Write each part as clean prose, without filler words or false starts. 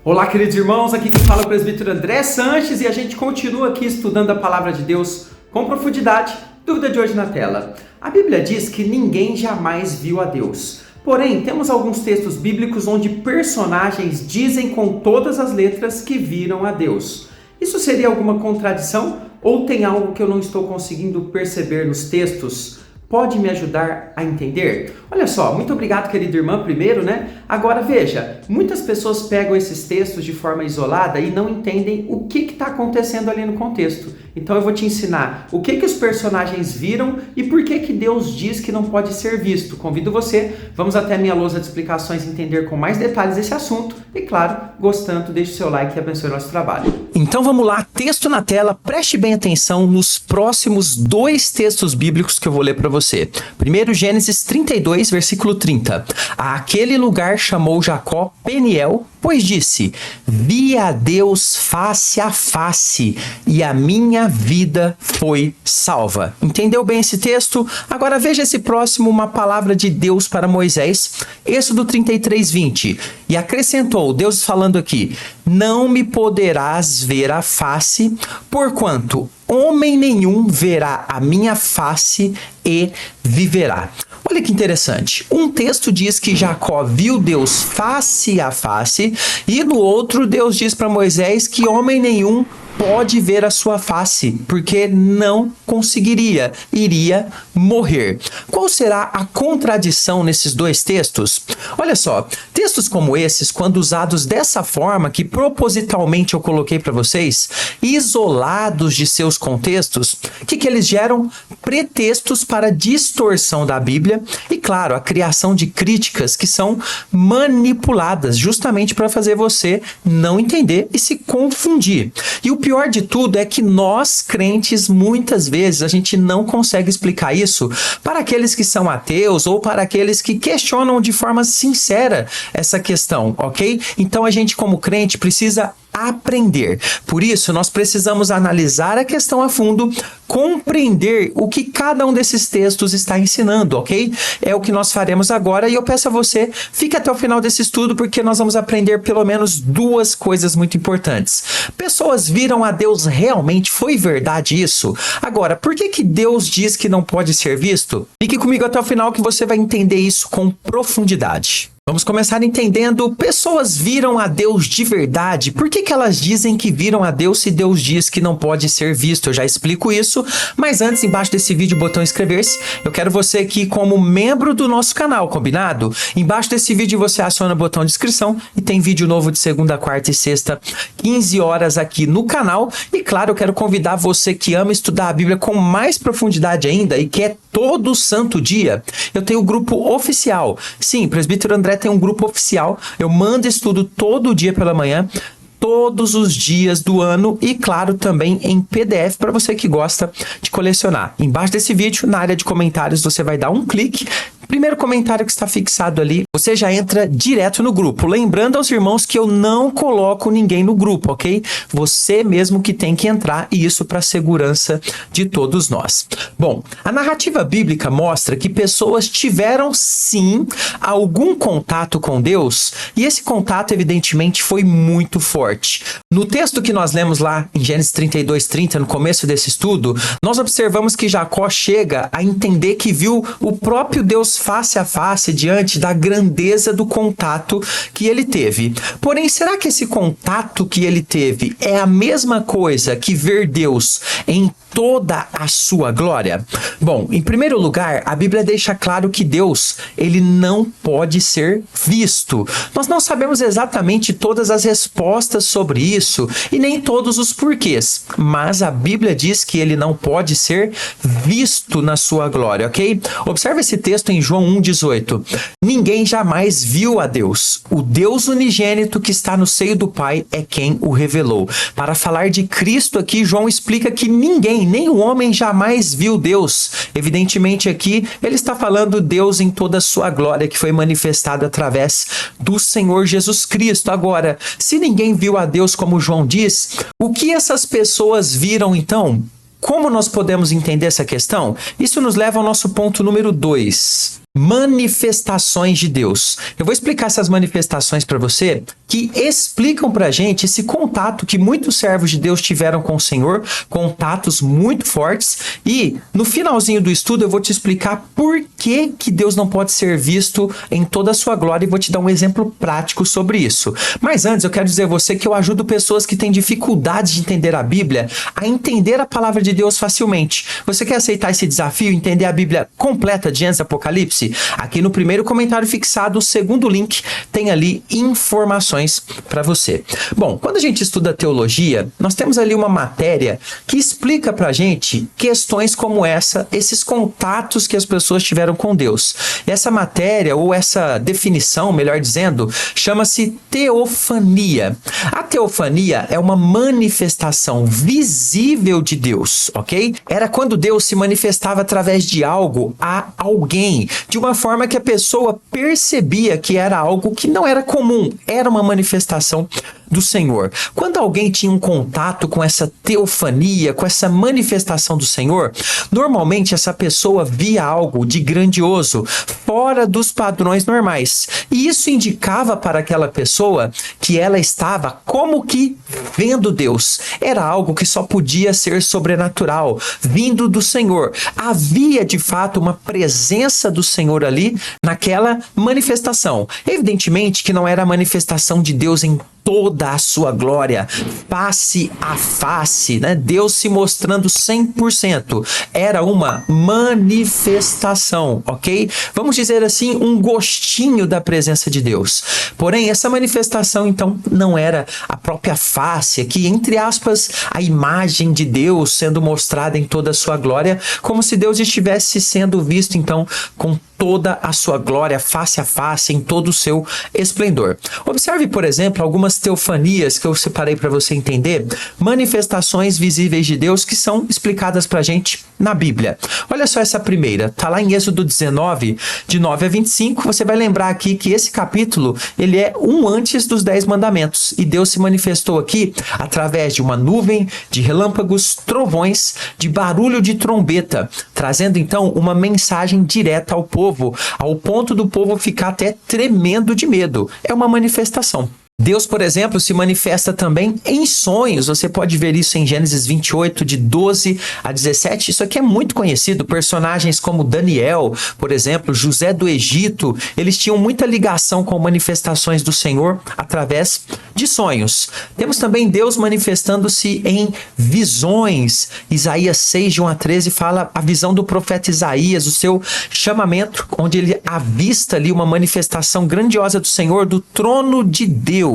Olá, queridos irmãos, aqui quem fala é o presbítero André Sanches e a gente continua aqui estudando a Palavra de Deus com profundidade. Dúvida de hoje na tela. A Bíblia diz que ninguém jamais viu a Deus. Porém, temos alguns textos bíblicos onde personagens dizem com todas as letras que viram a Deus. Isso seria alguma contradição ou tem algo que eu não estou conseguindo perceber nos textos? Pode me ajudar a entender? Olha só, muito obrigado, querida irmã, primeiro, né? Agora veja, muitas pessoas pegam esses textos de forma isolada e não entendem o que está acontecendo ali no contexto. Então eu vou te ensinar o que os personagens viram e por que Deus diz que não pode ser visto. Convido você, vamos até a minha lousa de explicações entender com mais detalhes esse assunto. E claro, gostando, deixe o seu like e abençoe o nosso trabalho. Então vamos lá, texto na tela, preste bem atenção nos próximos dois textos bíblicos que eu vou ler para você. Primeiro, Gênesis 32, versículo 30. Aquele lugar chamou Jacó Peniel, pois disse: vi a Deus face a face e a minha vida foi salva. Entendeu bem esse texto? Agora veja esse próximo, uma palavra de Deus para Moisés. Êxodo 33, 20. E acrescentou, Deus falando aqui: não me poderás ver a face, porquanto homem nenhum verá a minha face e viverá. Olha que interessante. Um texto diz que Jacó viu Deus face a face e no outro Deus diz para Moisés que homem nenhum pode ver a sua face, porque não conseguiria, iria morrer. Qual será a contradição nesses dois textos? Olha só, textos como esses, quando usados dessa forma, que propositalmente eu coloquei para vocês, isolados de seus contextos, o que eles geram? Pretextos para distorção da Bíblia e, claro, a criação de críticas que são manipuladas justamente para fazer você não entender e se confundir. E o pior de tudo é que nós, crentes, muitas vezes a gente não consegue explicar isso para aqueles que são ateus ou para aqueles que questionam de forma sincera essa questão, ok? Então a gente, como crente, precisa aprender. Por isso, nós precisamos analisar a questão a fundo, compreender o que cada um desses textos está ensinando, ok? É o que nós faremos agora e eu peço a você, fique até o final desse estudo porque nós vamos aprender pelo menos duas coisas muito importantes. Pessoas viram a Deus realmente? Foi verdade isso? Agora, por que Deus diz que não pode ser visto? Fique comigo até o final que você vai entender isso com profundidade. Vamos começar entendendo, pessoas viram a Deus de verdade. Por que elas dizem que viram a Deus se Deus diz que não pode ser visto? Eu já explico isso, mas antes, embaixo desse vídeo, o botão inscrever-se. Eu quero você aqui como membro do nosso canal, combinado? Embaixo desse vídeo você aciona o botão de inscrição e tem vídeo novo de segunda, quarta e sexta, 15 horas aqui no canal. E claro, eu quero convidar você que ama estudar a Bíblia com mais profundidade ainda e quer todo santo dia. Eu tenho o grupo oficial. Sim, Presbítero André tem um grupo oficial, eu mando estudo todo dia pela manhã, todos os dias do ano e, claro, também em PDF para você que gosta de colecionar. Embaixo desse vídeo, na área de comentários, você vai dar um clique. Primeiro comentário que está fixado ali, você já entra direto no grupo. Lembrando aos irmãos que eu não coloco ninguém no grupo, ok? Você mesmo que tem que entrar e isso para a segurança de todos nós. Bom, a narrativa bíblica mostra que pessoas tiveram sim algum contato com Deus e esse contato evidentemente foi muito forte. No texto que nós lemos lá em Gênesis 32, 30, no começo desse estudo, nós observamos que Jacó chega a entender que viu o próprio Deus face a face diante da grandeza do contato que ele teve. Porém, será que esse contato que ele teve é a mesma coisa que ver Deus em toda a sua glória? Bom, em primeiro lugar, a Bíblia deixa claro que Deus, ele não pode ser visto. Nós não sabemos exatamente todas as respostas sobre isso e nem todos os porquês, mas a Bíblia diz que ele não pode ser visto na sua glória, ok? Observe esse texto em João 1,18. Ninguém jamais viu a Deus. O Deus unigênito que está no seio do Pai é quem o revelou. Para falar de Cristo aqui, João explica que ninguém, nem o homem jamais viu Deus. Evidentemente aqui, ele está falando Deus em toda a sua glória que foi manifestada através do Senhor Jesus Cristo. Agora, se ninguém viu a Deus como João diz, o que essas pessoas viram então? Como nós podemos entender essa questão? Isso nos leva ao nosso ponto número 2. manifestações de Deus. Eu vou explicar essas manifestações para você que explicam para a gente esse contato que muitos servos de Deus tiveram com o Senhor, contatos muito fortes, e no finalzinho do estudo eu vou te explicar por que Deus não pode ser visto em toda a sua glória e vou te dar um exemplo prático sobre isso. Mas antes eu quero dizer a você que eu ajudo pessoas que têm dificuldade de entender a Bíblia a entender a palavra de Deus facilmente. Você quer aceitar esse desafio, entender a Bíblia completa de Gênesis a Apocalipse? Aqui no primeiro comentário fixado, o segundo link, tem ali informações para você. Bom, quando a gente estuda teologia, nós temos ali uma matéria que explica para a gente questões como esses contatos que as pessoas tiveram com Deus. E essa matéria, ou essa definição, melhor dizendo, chama-se teofania. A teofania é uma manifestação visível de Deus, ok? Era quando Deus se manifestava através de algo a alguém, de uma forma que a pessoa percebia que era algo que não era comum, era uma manifestação do Senhor. Quando alguém tinha um contato com essa teofania, com essa manifestação do Senhor, normalmente essa pessoa via algo de grandioso, fora dos padrões normais. E isso indicava para aquela pessoa que ela estava como que vendo Deus. Era algo que só podia ser sobrenatural, vindo do Senhor. Havia de fato uma presença do Senhor ali naquela manifestação. Evidentemente que não era a manifestação de Deus em toda a sua glória, face a face, né? Deus se mostrando 100%. Era uma manifestação, ok? Vamos dizer assim, um gostinho da presença de Deus. Porém, essa manifestação, então, não era a própria face, aqui, entre aspas, a imagem de Deus sendo mostrada em toda a sua glória, como se Deus estivesse sendo visto, então, com toda a sua glória, face a face, em todo o seu esplendor. Observe, por exemplo, algumas teofanias que eu separei para você entender, manifestações visíveis de Deus que são explicadas para a gente na Bíblia. Olha só essa primeira, tá lá em Êxodo 19, de 9 a 25, você vai lembrar aqui que esse capítulo, ele é um antes dos 10 mandamentos, e Deus se manifestou aqui através de uma nuvem, de relâmpagos, trovões, de barulho de trombeta, trazendo então uma mensagem direta ao povo, ao ponto do povo ficar até tremendo de medo. É uma manifestação. Deus, por exemplo, se manifesta também em sonhos. Você pode ver isso em Gênesis 28, de 12 a 17. Isso aqui é muito conhecido. Personagens como Daniel, por exemplo, José do Egito, eles tinham muita ligação com manifestações do Senhor através de sonhos. Temos também Deus manifestando-se em visões. Isaías 6, de 1 a 13, fala a visão do profeta Isaías, o seu chamamento, onde ele avista ali uma manifestação grandiosa do Senhor, do trono de Deus.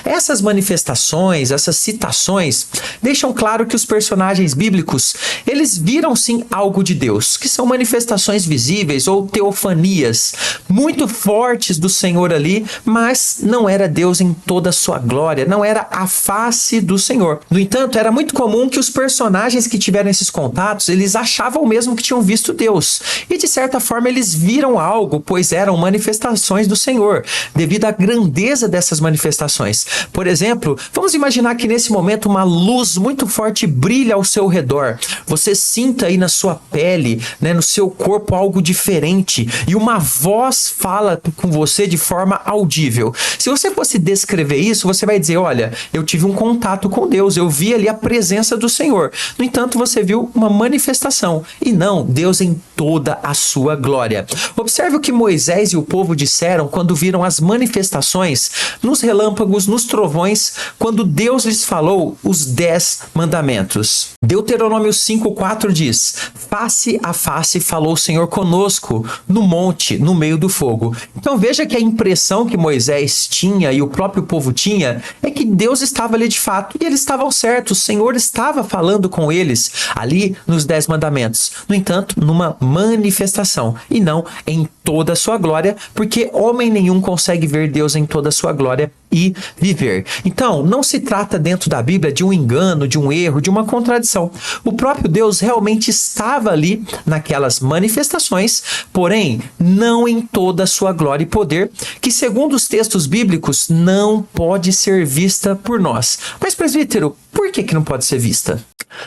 Essas manifestações, essas citações, deixam claro que os personagens bíblicos, eles viram sim algo de Deus, que são manifestações visíveis ou teofanias, muito fortes do Senhor ali, mas não era Deus em toda a sua glória, não era a face do Senhor. No entanto, era muito comum que os personagens que tiveram esses contatos, eles achavam mesmo que tinham visto Deus, e de certa forma eles viram algo, pois eram manifestações do Senhor, devido à grandeza dessas manifestações. Por exemplo, vamos imaginar que nesse momento uma luz muito forte brilha ao seu redor. Você sinta aí na sua pele, né, no seu corpo algo diferente e uma voz fala com você de forma audível. Se você fosse descrever isso, você vai dizer, olha, eu tive um contato com Deus, eu vi ali a presença do Senhor. No entanto, você viu uma manifestação e não Deus em toda a sua glória. Observe o que Moisés e o povo disseram quando viram as manifestações nos relâmpagos, nos trovões, quando Deus lhes falou os 10 mandamentos. Deuteronômio 5:4 diz, face a face falou o Senhor conosco, no monte, no meio do fogo. Então veja que a impressão que Moisés tinha e o próprio povo tinha é que Deus estava ali de fato, e eles estavam certos, o Senhor estava falando com eles ali nos 10 mandamentos. No entanto, numa manifestação, e não em toda a sua glória, porque homem nenhum consegue ver Deus em toda a sua glória e viver. Então, não se trata dentro da Bíblia de um engano, de um erro, de uma contradição. O próprio Deus realmente estava ali naquelas manifestações, porém, não em toda a sua glória e poder, que segundo os textos bíblicos, não pode ser vista por nós. Mas, presbítero, por que não pode ser vista?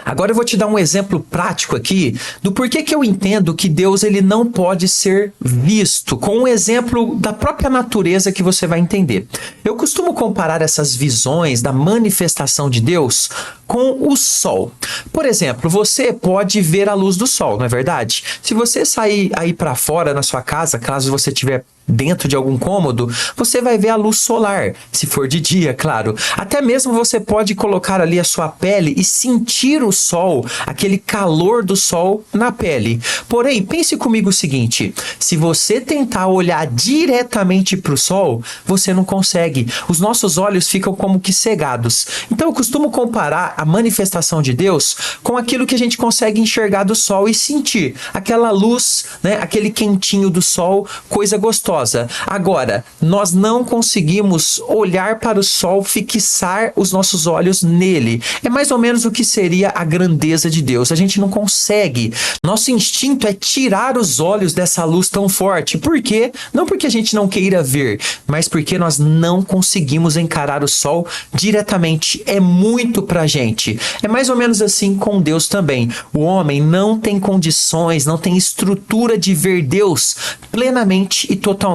Agora eu vou te dar um exemplo prático aqui do porquê que eu entendo que Deus ele não pode ser visto, com um exemplo da própria natureza que você vai entender. Eu costumo comparar essas visões da manifestação de Deus com o sol. Por exemplo, você pode ver a luz do sol, não é verdade? Se você sair aí para fora na sua casa, caso você tiver dentro de algum cômodo, você vai ver a luz solar, se for de dia, claro. Até mesmo você pode colocar ali a sua pele e sentir o sol, aquele calor do sol na pele. Porém, pense comigo o seguinte, se você tentar olhar diretamente para o sol, você não consegue. Os nossos olhos ficam como que cegados. Então eu costumo comparar a manifestação de Deus com aquilo que a gente consegue enxergar do sol e sentir. Aquela luz, né, aquele quentinho do sol, coisa gostosa. Agora, nós não conseguimos olhar para o sol, fixar os nossos olhos nele. É mais ou menos o que seria a grandeza de Deus. A gente não consegue. Nosso instinto é tirar os olhos dessa luz tão forte. Por quê? Não porque a gente não queira ver, mas porque nós não conseguimos encarar o sol diretamente. É muito pra gente. É mais ou menos assim com Deus também. O homem não tem condições, não tem estrutura de ver Deus plenamente e totalmente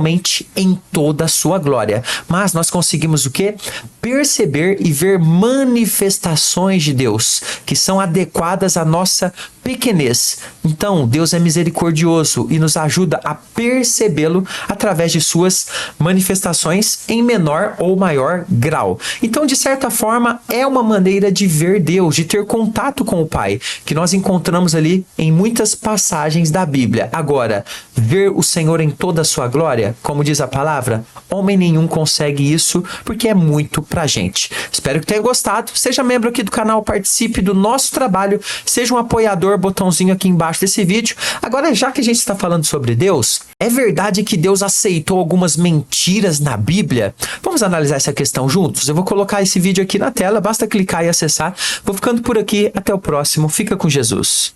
em toda a sua glória. Mas nós conseguimos o quê? Perceber e ver manifestações de Deus que são adequadas à nossa pequenez. Então, Deus é misericordioso e nos ajuda a percebê-lo através de suas manifestações em menor ou maior grau. Então, de certa forma, é uma maneira de ver Deus, de ter contato com o Pai, que nós encontramos ali em muitas passagens da Bíblia. Agora, ver o Senhor em toda a sua glória, como diz a palavra, homem nenhum consegue isso porque é muito pra gente. Espero que tenha gostado. Seja membro aqui do canal, participe do nosso trabalho, seja um apoiador, botãozinho aqui embaixo desse vídeo. Agora, já que a gente está falando sobre Deus, é verdade que Deus aceitou algumas mentiras na Bíblia? Vamos analisar essa questão juntos? Eu vou colocar esse vídeo aqui na tela, basta clicar e acessar. Vou ficando por aqui, até o próximo. Fica com Jesus.